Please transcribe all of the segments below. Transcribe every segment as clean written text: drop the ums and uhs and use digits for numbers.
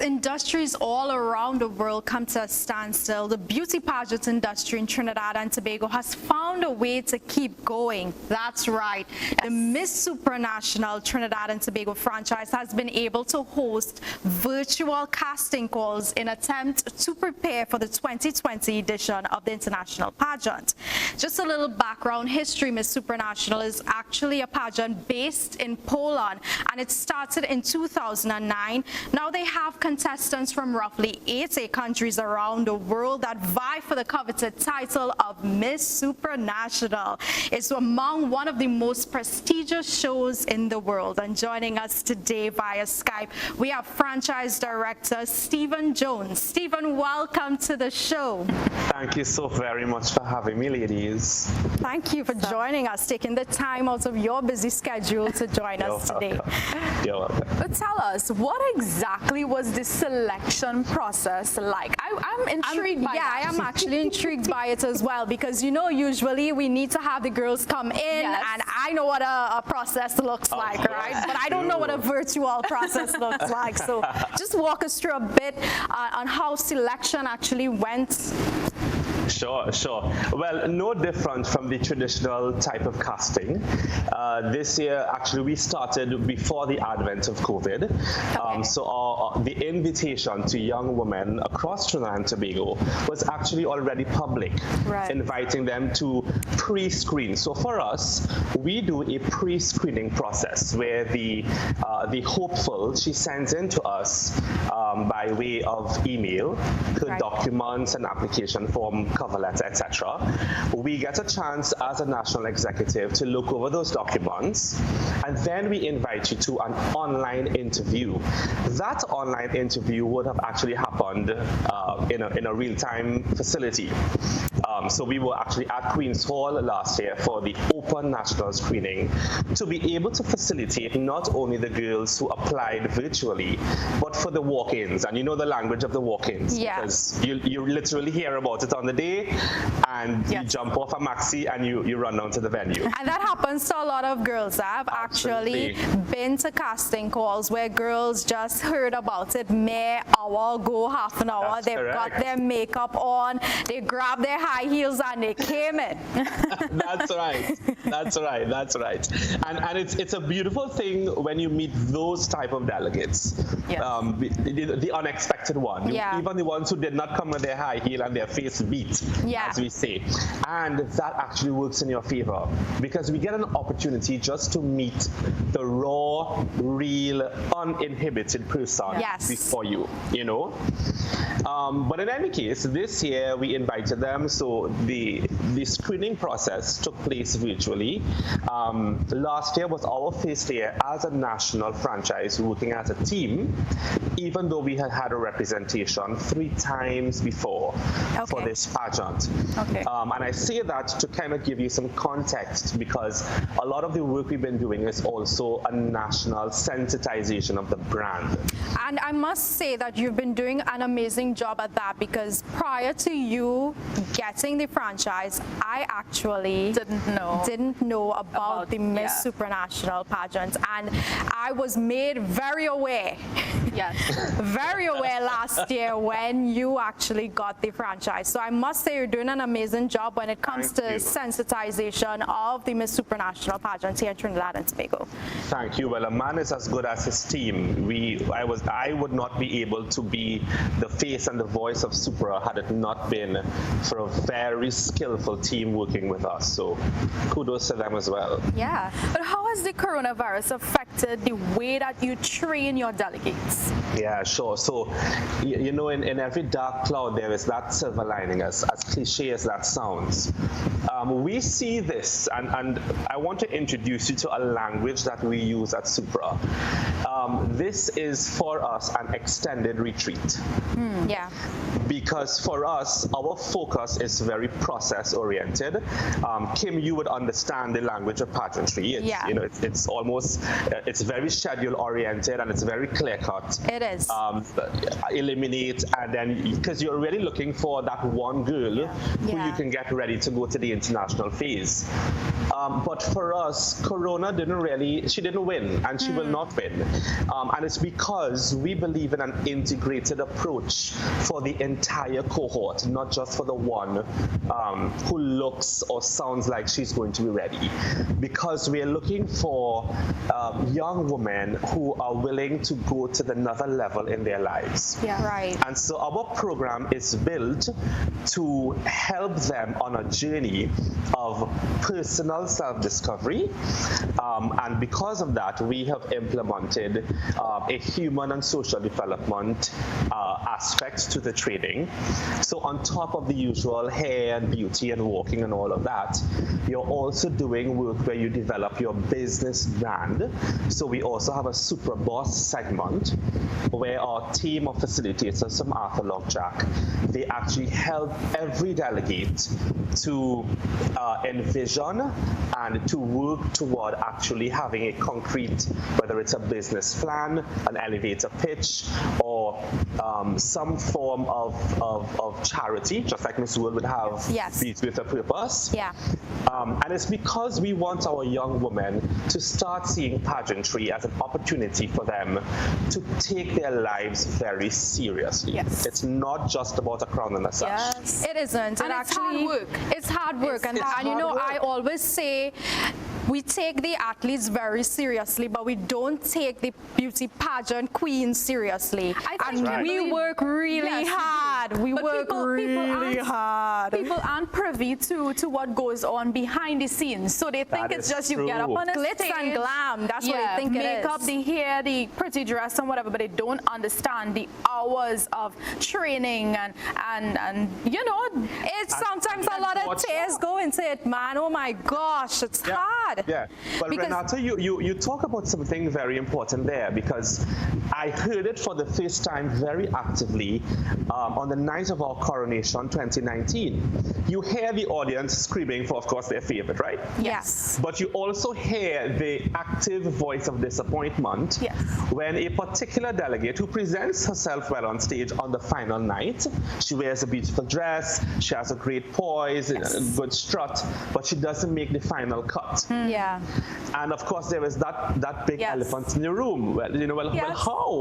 As industries all around the world come to a standstill, the beauty pageant industry in Trinidad and Tobago has found a way to keep going. That's right. Yes. The Miss Supranational Trinidad and Tobago franchise has been able to host virtual casting calls in attempt to prepare for the 2020 edition of the international pageant. Just a little background history, Miss Supranational is actually a pageant based in Poland, and it started in 2009. Now they have contestants from roughly 80 countries around the world that vie for the coveted title of Miss Supranational. It's among one of the most prestigious shows in the world. And joining us today via Skype, we have franchise director Stephen Jones. Stephen, welcome to the show. Thank you so very much for having me, ladies. Thank you for joining us, taking the time out of your busy schedule to join us today. You're welcome. But tell us, what exactly was the selection process like? I'm intrigued by that. I am actually intrigued by it as well, because you know, usually we need to have the girls come in, Yes. and I know what a process looks like, right? But I don't know what a virtual process looks like. So just walk us through a bit on how selection actually went. Sure. Well, no different from the traditional type of casting. This year, actually, we started before the advent of COVID. Okay. So the invitation to young women across Trinidad and Tobago was actually already public, Right. inviting them to pre-screen. So for us, we do a pre-screening process where the hopeful, she sends in to us by way of email the Right. documents and application form, cover letter, etc. We get a chance as a national executive to look over those documents, and then we invite you to an online interview. That online interview would have actually happened in a real-time facility. So we were actually at Queen's Hall last year for the open national screening to be able to facilitate not only the girls who applied virtually, but for the walk-ins. And you know the language of the walk-ins, Yeah. because you literally hear about it on the day, and you jump off a maxi and you run down to the venue. And that happens to a lot of girls. I've actually been to casting calls where girls just heard about it mere hour ago, half an hour. That's They've correct. got their makeup on, they grabbed their high heels and they came in. That's right. And it's a beautiful thing when you meet those type of delegates. Yes. The unexpected one. Yeah. Even the ones who did not come with their high heel and their face beat, Yeah. as we say. And that actually works in your favor, because we get an opportunity just to meet the raw, real, uninhibited person Yes. before you know. But in any case, this year we invited them, so the screening process took place virtually. Last year was our first year as a national franchise working as a team, even though we had had a representation 3 times before for this pageant. Okay. And I say that to kind of give you some context, because a lot of the work we've been doing is also a national sensitization of the brand. And I must say that you've been doing an amazing job at that, because prior to you getting the franchise, I actually didn't know about the Miss Supranational pageant, and I was made very aware. Yes. Very aware last year when you actually got the franchise. So I must say you're doing an amazing job when it comes to sensitization of the Miss Supranational pageant here in Trinidad and Tobago. Thank you. Well, a man is as good as his team. I would not be able to be the face and the voice of Supra had it not been for a very skillful team working with us. So kudos to them as well. Yeah. But how has the coronavirus affected the way that you train your delegates? Yeah, sure. So, you know, in every dark cloud, there is that silver lining, as cliche as that sounds. We see this, and I want to introduce you to a language that we use at Supra. This is, for us, an extended retreat. Yeah. Because for us, our focus is very process-oriented. Kim, you would understand the language of pageantry. You know, it's almost, it's very schedule-oriented, and it's very clear-cut. It is. Eliminate, and then, because you're really looking for that one girl who you can get ready to go to the international phase. But for us, Corona she didn't win, and she will not win. And it's because we believe in an integrated approach for the entire cohort, not just for the one who looks or sounds like she's going to be ready. Because we are looking for young women who are willing to go to another level in their lives. Yeah, right. And so our program is built to help them on a journey of personal self-discovery. And because of that, we have implemented a human and social development aspect to the training. So on top of the usual hair and beauty and walking and all of that, you're also doing work where you develop your business brand. So we also have a Super Boss segment where our team of facilitators from Arthur Lockjack, they actually help every delegate to envision and to work toward actually having a concrete, whether it's a business plan, an elevator pitch, or some form of charity, just like Miss World would have Beats with a Purpose. Yeah. And it's because we want our young women to start seeing pageantry as an opportunity for them to take their lives very seriously. Yes. It's not just about a crown and a sash. Yes. It isn't. And it's hard work. It's hard work. And you know, I always say we take the athletes very seriously, but we don't take the beauty pageant queens seriously. And we work really hard. We work really hard. People aren't privy to what goes on behind the scenes, so they think it's just you get up on a glitz stage, and glam. That's what they think it is. Makeup, the hair, the pretty dress, and whatever, but they don't understand the hours of training and you know, it's sometimes a lot of tears go into it, man. Oh my gosh, it's hard. Yeah, but Renata, you talk about something very important there, because I heard it for the first time very actively on the night of our coronation 2019. You hear the audience screaming for, of course, their favorite, right? Yes. But you also hear the active voice of disappointment when a particular delegate who presents herself well on stage on the final night, she wears a beautiful dress, she has a great poise, a good strut, but she doesn't make the final cut. Yeah. And of course, there is that big elephant in the room. Well, you know, well,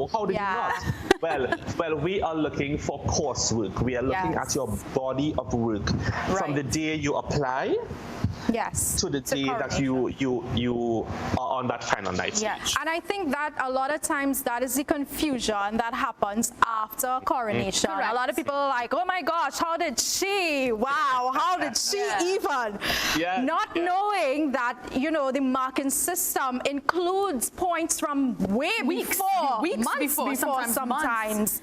how did you not? Well, we are looking for coursework. We are looking at your body of work from the day you apply to the day that you are on that final night. Yes. And I think that a lot of times that is the confusion that happens after coronation. A lot of people are like, oh my gosh, how did she? Wow, how did she even? Not knowing that, you know, the marking system includes points from weeks before sometimes.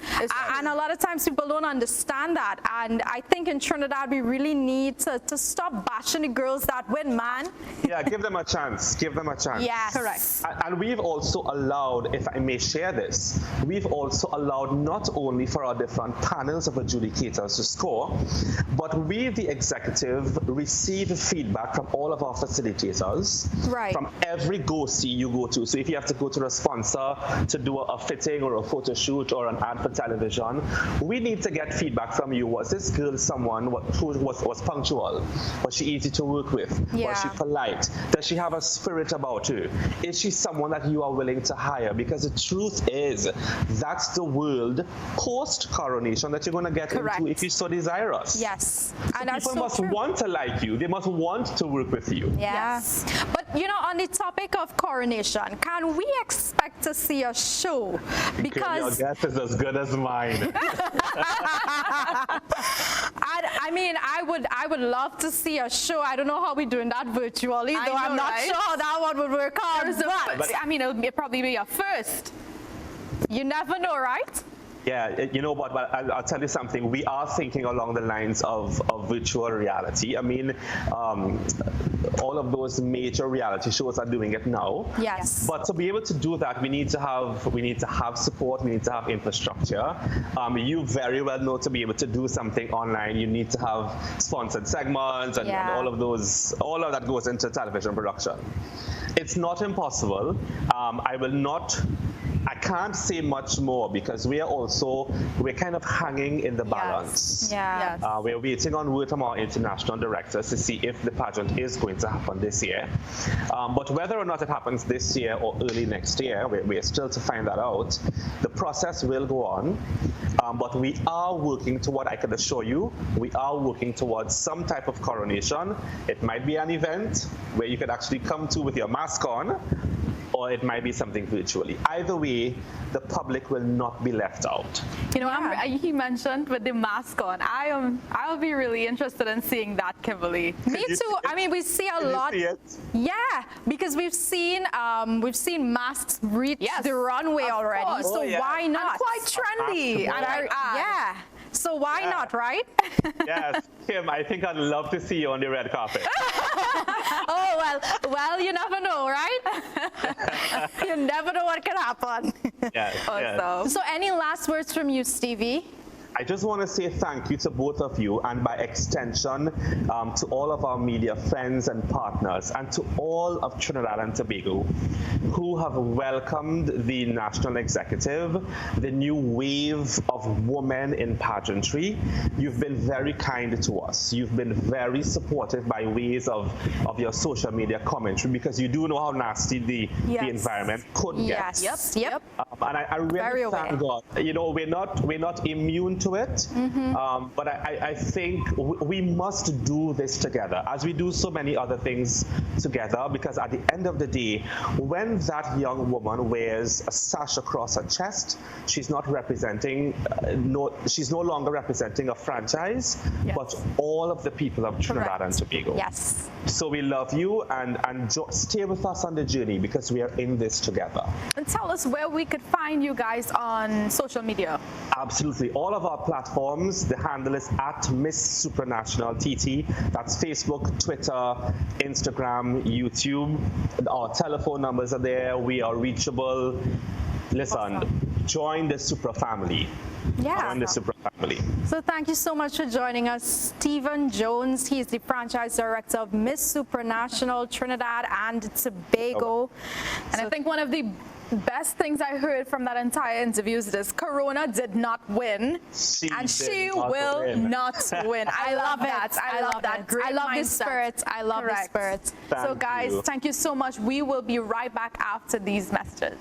And a lot of times people don't understand that. And I think in Trinidad we really need to stop bashing the girls that win, man. Yeah, give them a chance. Give them a chance. Yes. Correct. And we've also allowed, if I may share this, we've also allowed not only for our different panels of adjudicators to score, but we, the executive, receive feedback from all of our facilitators, from every go-see you go to. So if you have to go to a sponsor to do a fitting or a photo shoot or an ad for television, we need to get feedback from you. Was this girl someone who was punctual? Was she easy to work with? Was she polite? Does she have a spirit about her? Is she someone that you are willing to hire? Because the truth is, that's the world post-coronation that you're going to get into if you're so desirous. Yes. So and people must want to like you. They must want to work with you. Yes. But, you know, on the topic of coronation, can we expect to see a show? Because your guess is as good as mine. I mean, I would love to see a show. I don't know how we're doing that virtually, though I'm not sure how that one would work out. But I mean, it'll probably be a first. You never know, right? Yeah, you know what, but I'll tell you something. We are thinking along the lines of virtual reality. I mean, all of those major reality shows are doing it now. Yes. But to be able to do that, we need to have support. We need to have infrastructure. You very well know, to be able to do something online, you need to have sponsored segments and all of that goes into television production. It's not impossible. I will not I can't say much more because we're kind of hanging in the balance. Yeah. Yes. We're waiting on word from our international directors to see if the pageant is going to happen this year. But whether or not it happens this year or early next year, we're still to find that out. The process will go on, but we are working toward, I can assure you, we are working towards some type of coronation. It might be an event where you could actually come to with your mask on, or it might be something virtually. Either way, the public will not be left out. You know, he mentioned with the mask on. I'll be really interested in seeing that, Kimberly. Me too. I mean, we see a lot. You see it? Yeah, because we've seen masks reach the runway Of already. course. So Oh, yeah. why not? And quite trendy. And yeah. So why Yeah. not, right? Yes, Kim, I think I'd love to see you on the red carpet. Oh, well, you never know, right? You never know what can happen. Yes, yes. Also. So any last words from you, Stevie? I just want to say thank you to both of you, and by extension to all of our media friends and partners, and to all of Trinidad and Tobago who have welcomed the national executive, the new wave of women in pageantry. You've been very kind to us. You've been very supportive by ways of your social media commentary, because you do know how nasty the environment could get. Yes. Yep. And I Very really thank aware. God. You know, we're not immune to it, but I think we must do this together, as we do so many other things together, because at the end of the day, when that young woman wears a sash across her chest, she's not representing, she's no longer representing a franchise, but all of the people of Trinidad and Tobago. Yes. So we love you, and stay with us on the journey, because we are in this together. And tell us where we could find you guys on social media. Absolutely. All of our platforms, the handle is at Miss Supranational T&T. That's Facebook, Twitter, Instagram, YouTube. Our telephone numbers are there. We are reachable. Listen, join the Supra family. Yeah. Join the Supra family. So thank you so much for joining us, Stephen Jones. He's the franchise director of Miss Supranational Trinidad and Tobago. And I think one of the best things I heard from that entire interview is this: Corona did not win, and she will not win. I love that. I love that. Great I love mindset. this spirit. I love this spirit. So guys, thank you so much. We will be right back after these messages.